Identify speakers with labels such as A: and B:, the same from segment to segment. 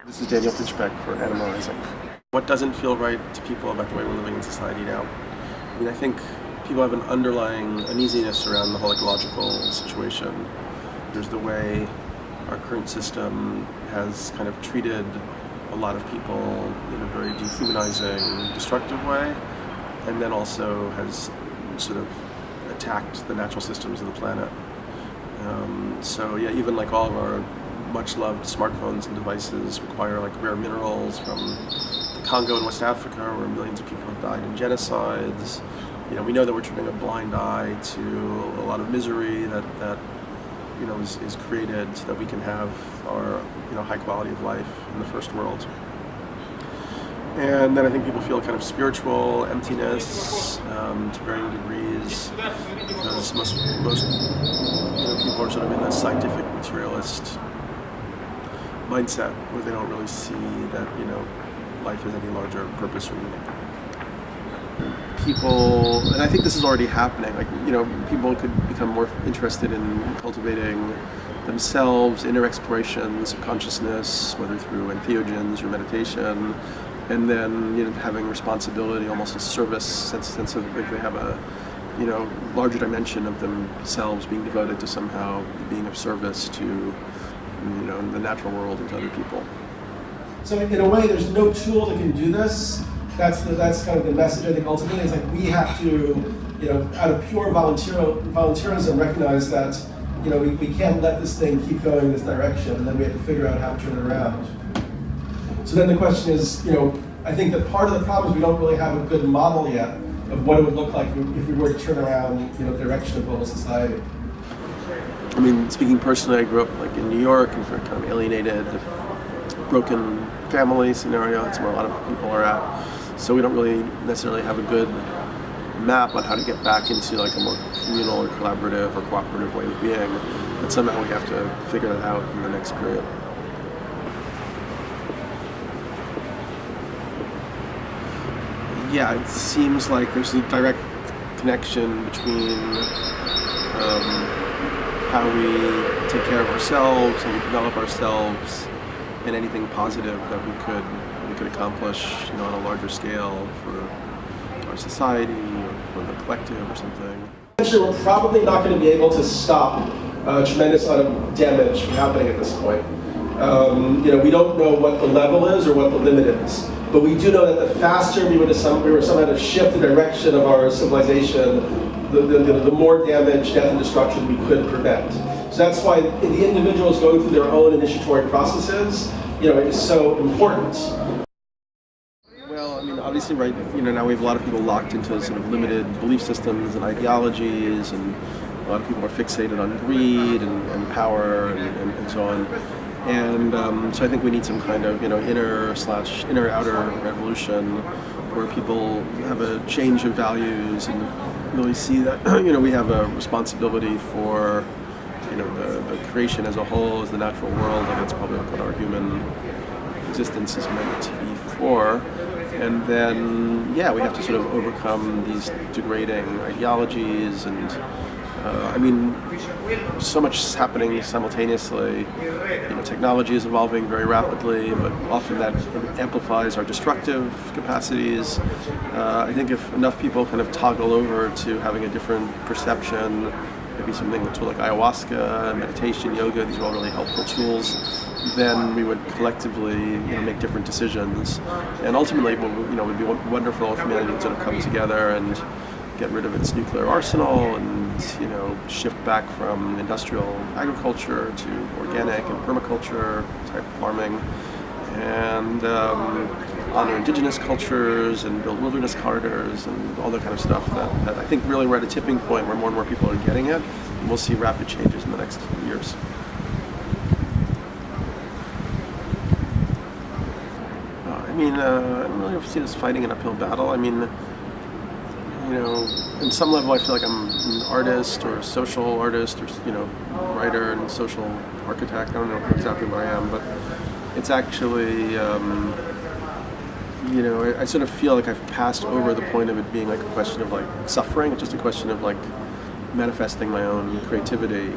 A: This is Daniel Pinchbeck for Anima. What doesn't feel right to people about the way we're living in society now? I mean, I think people have an underlying uneasiness around the whole ecological situation. There's the way our current system has kind of treated a lot of people in a very dehumanizing, destructive way, and then also has sort of attacked the natural systems of the planet. So yeah, even like all of our much-loved smartphones and devices require like rare minerals from the Congo and West Africa, where millions of people have died in genocides. You know, we know that we're turning a blind eye to a lot of misery that is created so that we can have our high quality of life in the first world. And then I think people feel kind of spiritual emptiness to varying degrees, because most people are sort of in a scientific materialist mindset where they don't really see that life has any larger purpose or meaning. People, and I think this is already happening, people could become more interested in cultivating themselves, inner explorations of consciousness, whether through entheogens or meditation, and then having responsibility, almost a service sense of like they have a larger dimension of themselves being devoted to somehow being of service to the natural world and to other people.
B: So in a way, there's no tool that can do this. That's kind of the message. I think ultimately it's like we have to, out of pure volunteerism, recognize that we can't let this thing keep going in this direction, and then we have to figure out how to turn it around. So then the question is, I think that part of the problem is we don't really have a good model yet of what it would look like if we were to turn around, the direction of global society.
A: I mean, speaking personally, I grew up in New York in a kind of alienated, broken family scenario. That's where a lot of people are at. So we don't really necessarily have a good map on how to get back into a more communal or collaborative or cooperative way of being. But somehow we have to figure that out in the next period. Yeah, it seems like there's a direct connection between how we take care of ourselves and develop ourselves and anything positive that we could accomplish on a larger scale for our society or for the collective or something.
B: Essentially, we're probably not going to be able to stop a tremendous amount of damage from happening at this point. We don't know what the level is or what the limit is. But we do know that the faster we were somehow to shift the direction of our civilization, the more damage, death, and destruction we could prevent. So that's why the individuals going through their own initiatory processes, is so important.
A: Well, I mean, obviously, right, now we have a lot of people locked into sort of limited belief systems and ideologies, and a lot of people are fixated on greed and power and so on. And so I think we need some kind of inner-outer revolution where people have a change of values and really see that we have a responsibility for the creation as a whole, as the natural world, and that's probably what our human existence is meant to be for. And then we have to sort of overcome these degrading ideologies and so much is happening simultaneously. Technology is evolving very rapidly, but often that amplifies our destructive capacities. I think if enough people kind of toggle over to having a different perception, maybe something like ayahuasca, meditation, yoga, these are all really helpful tools, then we would collectively make different decisions. And ultimately, it would be wonderful if humanity would sort of come together and get rid of its nuclear arsenal and shift back from industrial agriculture to organic and permaculture type farming, and honor indigenous cultures and build wilderness corridors and all that kind of stuff that I think really we're at a tipping point where more and more people are getting it, and we'll see rapid changes in the next years. I don't really see this fighting an uphill battle. In some level I feel like I'm an artist or a social artist or, writer and social architect. I don't know exactly what I am, but it's actually, I sort of feel like I've passed over the point of it being like a question of suffering. It's just a question of manifesting my own creativity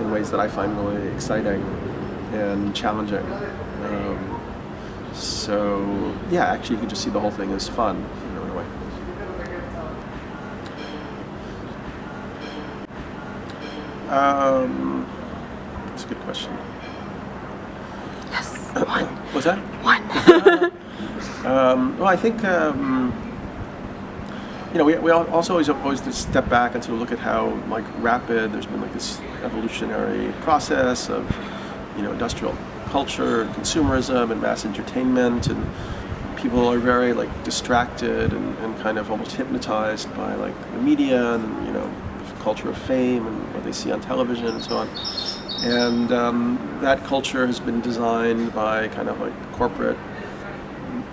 A: in ways that I find really exciting and challenging. So yeah, actually, you can just see the whole thing as fun, in a way. That's a good question.
C: Yes, one.
A: What's that?
C: One.
A: Well, I think we also always just step back and sort of look at how like rapid there's been like this evolutionary process of industrial culture, and consumerism, and mass entertainment, and people are very like distracted and kind of almost hypnotized by like the media and the culture of fame and what they see on television and so on. And that culture has been designed by kind of like corporate,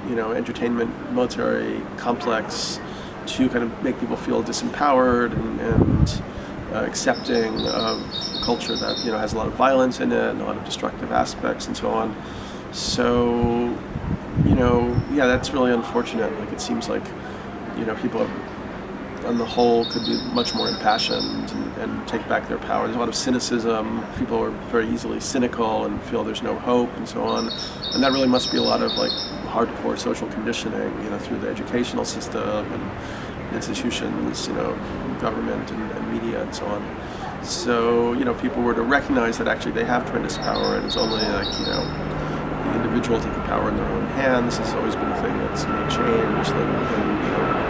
A: entertainment, military complex to kind of make people feel disempowered and accepting of a culture that has a lot of violence in it and a lot of destructive aspects and so on. So, yeah, that's really unfortunate. Like it seems like people on the whole could be much more impassioned and take back their power. There's a lot of cynicism. People are very easily cynical and feel there's no hope and so on. And that really must be a lot of like hardcore social conditioning, through the educational system and institutions, government and media and so on. So, people were to recognize that actually they have tremendous power and it's only like, the individual taking power in their own hands has always been a thing that's made change. And